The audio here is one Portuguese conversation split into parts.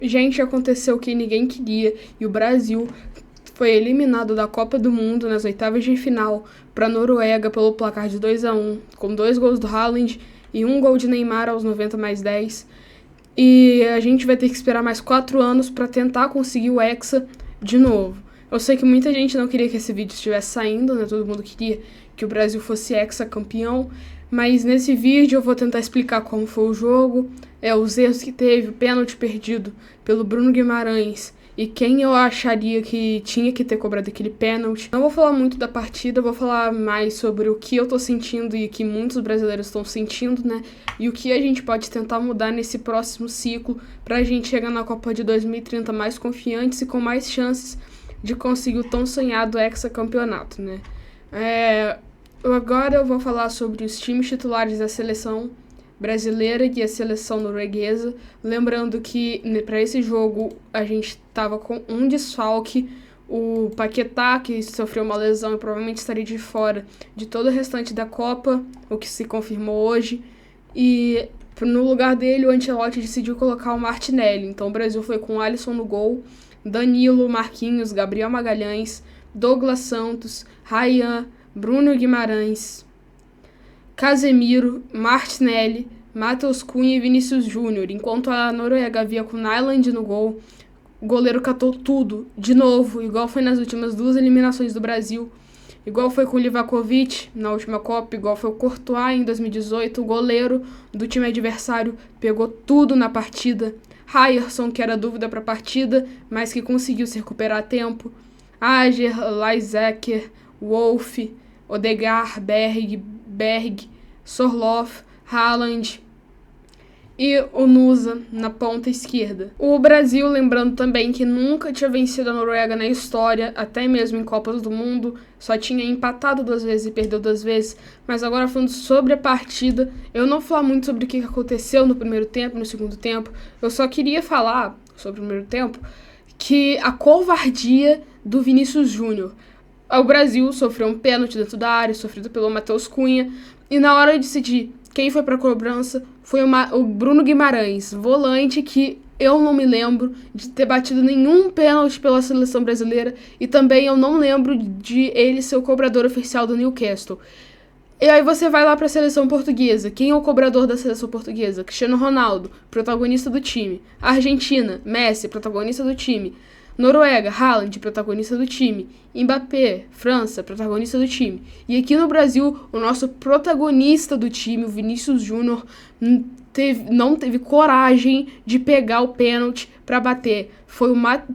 Gente, aconteceu o que ninguém queria e o Brasil foi eliminado da Copa do Mundo nas oitavas de final para a Noruega pelo placar de 2-1, com 2 gols do Haaland e 1 gol de Neymar aos 90 mais 10. E a gente vai ter que esperar mais 4 anos para tentar conseguir o Hexa de novo. Eu sei que muita gente não queria que esse vídeo estivesse saindo, né? Todo mundo queria que o Brasil fosse Hexa campeão, mas nesse vídeo eu vou tentar explicar como foi o jogo, os erros que teve, o pênalti perdido pelo Bruno Guimarães e quem eu acharia que tinha que ter cobrado aquele pênalti. Não vou falar muito da partida, vou falar mais sobre o que eu tô sentindo e que muitos brasileiros estão sentindo, né? E o que a gente pode tentar mudar nesse próximo ciclo pra gente chegar na Copa de 2030 mais confiantes e com mais chances de conseguir o tão sonhado hexacampeonato, né? Agora eu vou falar sobre os times titulares da seleção brasileira e a seleção norueguesa. Lembrando que para esse jogo a gente estava com um desfalque, o Paquetá, que sofreu uma lesão e provavelmente estaria de fora de todo o restante da Copa, o que se confirmou hoje. E no lugar dele, o Ancelotti decidiu colocar o Martinelli. Então o Brasil foi com o Alisson no gol, Danilo, Marquinhos, Gabriel Magalhães, Douglas Santos, Ryan, Bruno Guimarães, Casemiro, Martinelli, Matheus Cunha e Vinícius Júnior, enquanto a Noruega havia com Nyland no gol. O goleiro catou tudo, de novo, igual foi nas últimas 2 eliminações do Brasil, igual foi com o Livakovic na última Copa, igual foi o Courtois em 2018, o goleiro do time adversário pegou tudo na partida. Ryerson, que era dúvida para a partida, mas que conseguiu se recuperar a tempo. Ajer, Leisecker, Wolf, Odegaard, Berg, Sorloth, Haaland e o Nusa na ponta esquerda. O Brasil, lembrando também que nunca tinha vencido a Noruega na história, até mesmo em Copas do Mundo, só tinha empatado 2 vezes e perdeu 2 vezes, mas agora falando sobre a partida, eu não vou falar muito sobre o que aconteceu no primeiro tempo, no segundo tempo, eu só queria falar sobre o primeiro tempo, que a covardia do Vinícius Júnior. O Brasil sofreu um pênalti dentro da área, sofrido pelo Matheus Cunha, e na hora de decidir quem foi para a cobrança foi o Bruno Guimarães, volante que eu não me lembro de ter batido nenhum pênalti pela seleção brasileira e também eu não lembro de ele ser o cobrador oficial do Newcastle. E aí você vai lá para a seleção portuguesa. Quem é o cobrador da seleção portuguesa? Cristiano Ronaldo, protagonista do time. Argentina, Messi, protagonista do time. Noruega, Haaland, protagonista do time. Mbappé, França, protagonista do time. E aqui no Brasil, o nosso protagonista do time, o Vinícius Júnior, não teve coragem de pegar o pênalti para bater.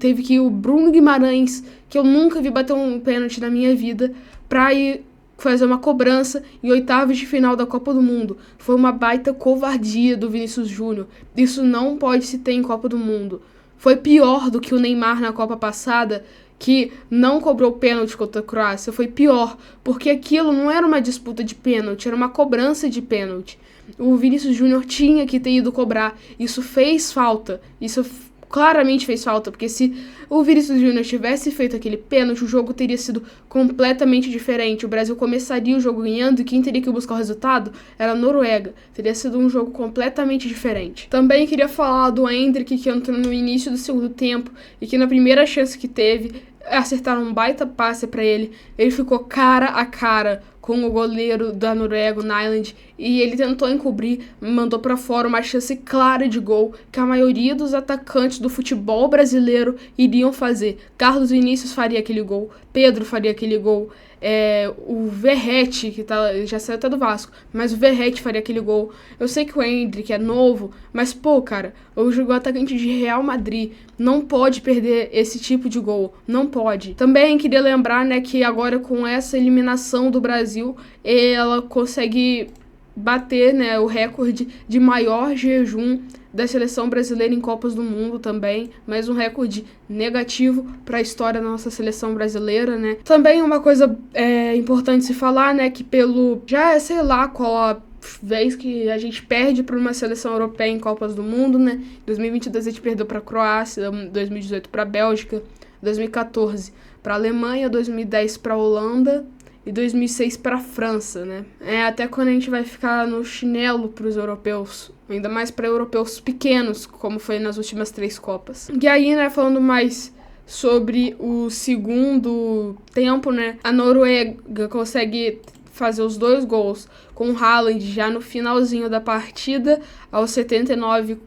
Teve que ir o Bruno Guimarães, que eu nunca vi bater um pênalti na minha vida, para ir fazer uma cobrança em oitavas de final da Copa do Mundo. Foi uma baita covardia do Vinícius Júnior. Isso não pode se ter em Copa do Mundo. Foi pior do que o Neymar na Copa passada, que não cobrou pênalti contra a Croácia. Foi pior, porque aquilo não era uma disputa de pênalti, era uma cobrança de pênalti. O Vinícius Júnior tinha que ter ido cobrar. Isso fez falta. Isso claramente fez falta, porque se o Vinícius Júnior tivesse feito aquele pênalti, o jogo teria sido completamente diferente. O Brasil começaria o jogo ganhando e quem teria que buscar o resultado era a Noruega. Teria sido um jogo completamente diferente. Também queria falar do Endrick, que entrou no início do segundo tempo e que na primeira chance que teve, acertaram um baita passe para ele. Ele ficou cara a cara com o goleiro da Noruega, o Nyland, e ele tentou encobrir, mandou para fora uma chance clara de gol que a maioria dos atacantes do futebol brasileiro iriam fazer. Carlos Vinícius faria aquele gol, Pedro faria aquele gol, o Verratti, que já saiu até do Vasco, mas o Verratti faria aquele gol. Eu sei que o Endrick é novo, mas pô, cara, o atacante de Real Madrid não pode perder esse tipo de gol, não pode. Também queria lembrar, né, que agora com essa eliminação do Brasil, ela consegue bater, né, o recorde de maior jejum da seleção brasileira em Copas do Mundo também, mais um recorde negativo para a história da nossa seleção brasileira, né. Também uma coisa importante se falar, né, que sei lá qual a vez que a gente perde para uma seleção europeia em Copas do Mundo, né, 2022 a gente perdeu para a Croácia, 2018 para a Bélgica, 2014 para a Alemanha, 2010 para a Holanda e 2006 para a França, né. Até quando a gente vai ficar no chinelo para os europeus ainda mais para europeus pequenos, como foi nas últimas 3 Copas. E aí, né, falando mais sobre o segundo tempo, né, a Noruega consegue fazer os 2 gols com o Haaland já no finalzinho da partida, aos 79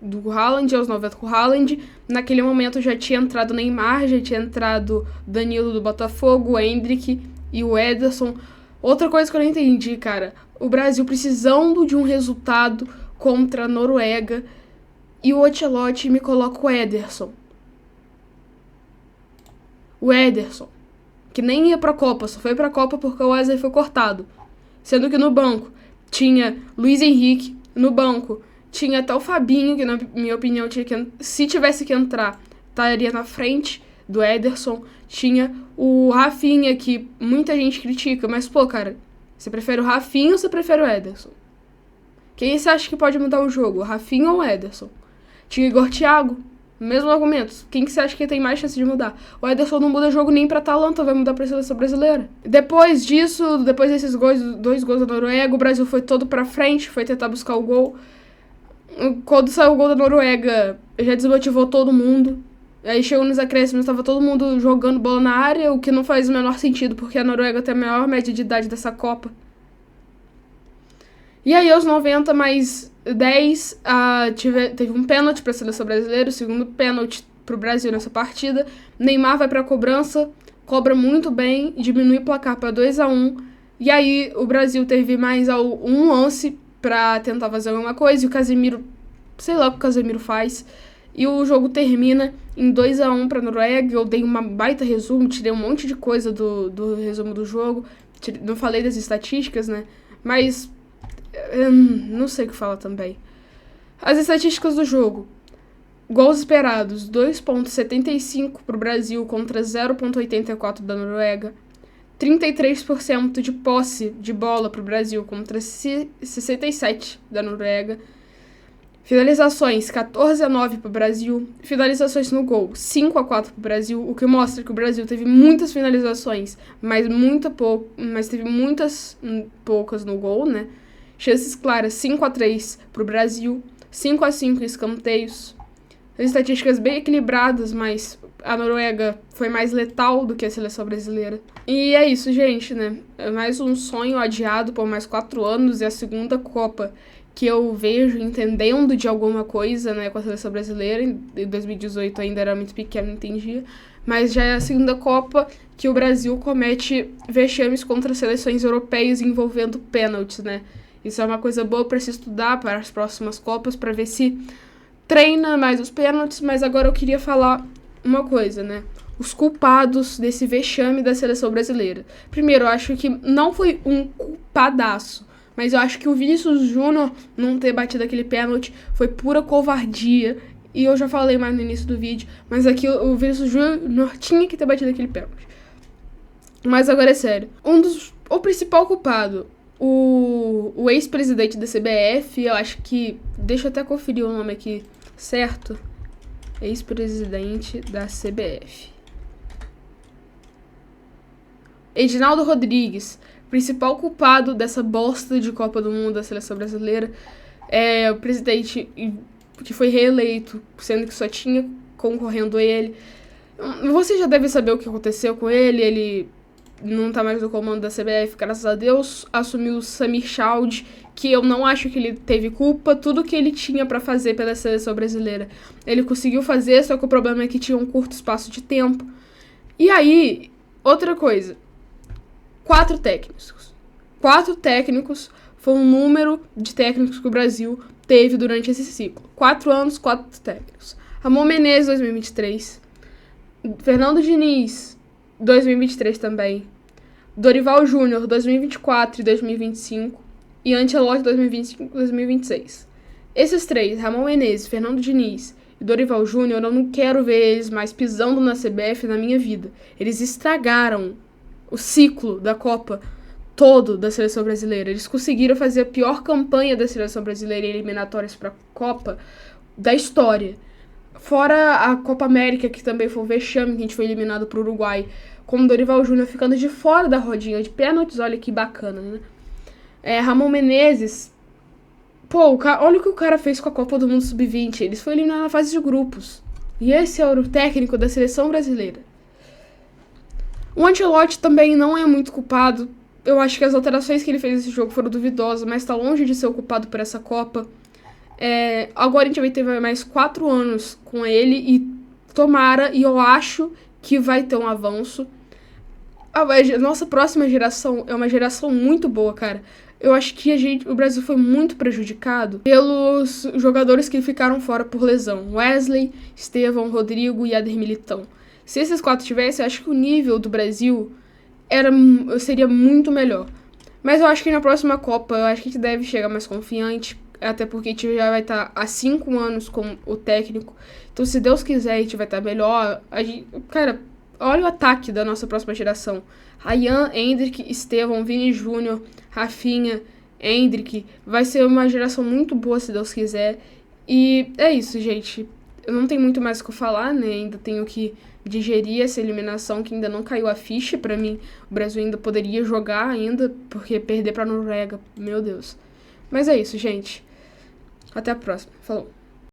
do Haaland, aos 90 com o Haaland. Naquele momento já tinha entrado o Neymar, já tinha entrado Danilo do Botafogo, o Endrick e o Ederson. Outra coisa que eu não entendi, cara, o Brasil precisando de um resultado contra a Noruega e o Ancelotti me coloca o Ederson. O Ederson, que nem ia pra Copa, só foi pra Copa porque o Wesley foi cortado. Sendo que no banco tinha Luiz Henrique, no banco tinha até o Fabinho, que na minha opinião tinha que, se tivesse que entrar, estaria na frente do Ederson. Tinha o Rafinha, que muita gente critica, mas pô, cara, você prefere o Rafinha ou você prefere o Ederson? Quem você acha que pode mudar o jogo, o Rafinha ou o Ederson? Tinha Igor Thiago, mesmo argumento. Quem que você acha que tem mais chance de mudar? O Ederson não muda jogo nem pra Atalanta, vai mudar pra seleção brasileira. Depois disso, depois desses gols, 2 gols da Noruega, o Brasil foi todo pra frente, foi tentar buscar o gol. Quando saiu o gol da Noruega, já desmotivou todo mundo. Aí chegou nos acréscimos, estava todo mundo jogando bola na área, o que não faz o menor sentido, porque a Noruega tem a maior média de idade dessa Copa. E aí, aos 90 mais 10, teve um pênalti para a seleção brasileira, o segundo pênalti para o Brasil nessa partida. Neymar vai para a cobrança, cobra muito bem, diminui o placar para 2-1. E aí, o Brasil teve mais um lance para tentar fazer alguma coisa, e o Casemiro, sei lá o que o Casemiro faz, e o jogo termina em 2-1 para a Noruega. Eu dei uma baita resumo, tirei um monte de coisa do resumo do jogo, não falei das estatísticas, né, mas não sei o que falar também. As estatísticas do jogo: gols esperados, 2,75 para o Brasil contra 0,84 da Noruega. 33% de posse de bola para o Brasil contra 67% da Noruega. Finalizações, 14-9 para o Brasil. Finalizações no gol, 5-4 para o Brasil, o que mostra que o Brasil teve muitas finalizações, mas teve muitas poucas no gol, né? Chances claras, 5-3 para o Brasil, 5-5 em escanteios. Estatísticas bem equilibradas, mas a Noruega foi mais letal do que a seleção brasileira. E é isso, gente, né? É mais um sonho adiado por mais 4 anos, e a segunda Copa que eu vejo entendendo de alguma coisa, né, com a seleção brasileira. Em 2018 ainda era muito pequeno, não entendia. Mas já é a segunda Copa que o Brasil comete vexames contra seleções europeias envolvendo pênaltis, né? Isso é uma coisa boa para se estudar para as próximas Copas, para ver se treina mais os pênaltis. Mas agora eu queria falar uma coisa, né? Os culpados desse vexame da seleção brasileira. Primeiro, eu acho que não foi um culpadaço, mas eu acho que o Vinícius Júnior não ter batido aquele pênalti foi pura covardia. E eu já falei mais no início do vídeo, mas aqui o Vinícius Júnior tinha que ter batido aquele pênalti. Mas agora é sério. O principal culpado, o ex-presidente da CBF, eu acho que... Deixa eu até conferir o nome aqui certo. Ex-presidente da CBF. Edinaldo Rodrigues, principal culpado dessa bosta de Copa do Mundo da seleção brasileira. É o presidente que foi reeleito, sendo que só tinha concorrendo ele. Você já deve saber o que aconteceu com ele. Ele não tá mais no comando da CBF, graças a Deus. Assumiu o Samir Chaude, que eu não acho que ele teve culpa. Tudo que ele tinha pra fazer pela seleção brasileira, ele conseguiu fazer, só que o problema é que tinha um curto espaço de tempo. E aí, outra coisa. 4 técnicos. 4 técnicos foi o número de técnicos que o Brasil teve durante esse ciclo. 4 anos, 4 técnicos. Ramon Menezes, 2023. Fernando Diniz, 2023 também. Dorival Júnior, 2024 e 2025. E Ancelotti, 2025 e 2026. Esses 3, Ramon Menezes, Fernando Diniz e Dorival Júnior, eu não quero ver eles mais pisando na CBF na minha vida. Eles estragaram o ciclo da Copa todo da seleção brasileira. Eles conseguiram fazer a pior campanha da seleção brasileira em eliminatórias para a Copa da história. Fora a Copa América, que também foi um vexame, que a gente foi eliminado pro Uruguai, com o Dorival Júnior ficando de fora da rodinha de pênaltis. Olha que bacana, né? Ramon Menezes Pô, olha o que o cara fez com a Copa do Mundo Sub-20. Eles foram eliminados na fase de grupos. E esse é o técnico da seleção brasileira. O Ancelotti também não é muito culpado. Eu acho que as alterações que ele fez nesse jogo foram duvidosas, mas tá longe de ser o culpado por essa Copa. Agora a gente vai ter mais 4 anos com ele e tomara, e eu acho que vai ter um avanço. A nossa próxima geração é uma geração muito boa, cara. Eu acho que o Brasil foi muito prejudicado pelos jogadores que ficaram fora por lesão. Wesley, Estevão, Rodrigo e Éder Militão. Se esses 4 tivessem, eu acho que o nível do Brasil seria muito melhor. Mas eu acho que na próxima Copa, eu acho que a gente deve chegar mais confiante, até porque a gente já vai estar há 5 anos com o técnico. Então, se Deus quiser, a gente vai estar melhor. Cara, olha o ataque da nossa próxima geração. Ryan, Endrick, Estevão, Vini Júnior, Rafinha, Endrick. Vai ser uma geração muito boa, se Deus quiser. E é isso, gente. Eu não tenho muito mais o que falar, né? Ainda tenho que digerir essa eliminação que ainda não caiu a ficha. Pra mim, o Brasil ainda poderia jogar ainda, porque perder pra Noruega, meu Deus. Mas é isso, gente. Até a próxima. Falou.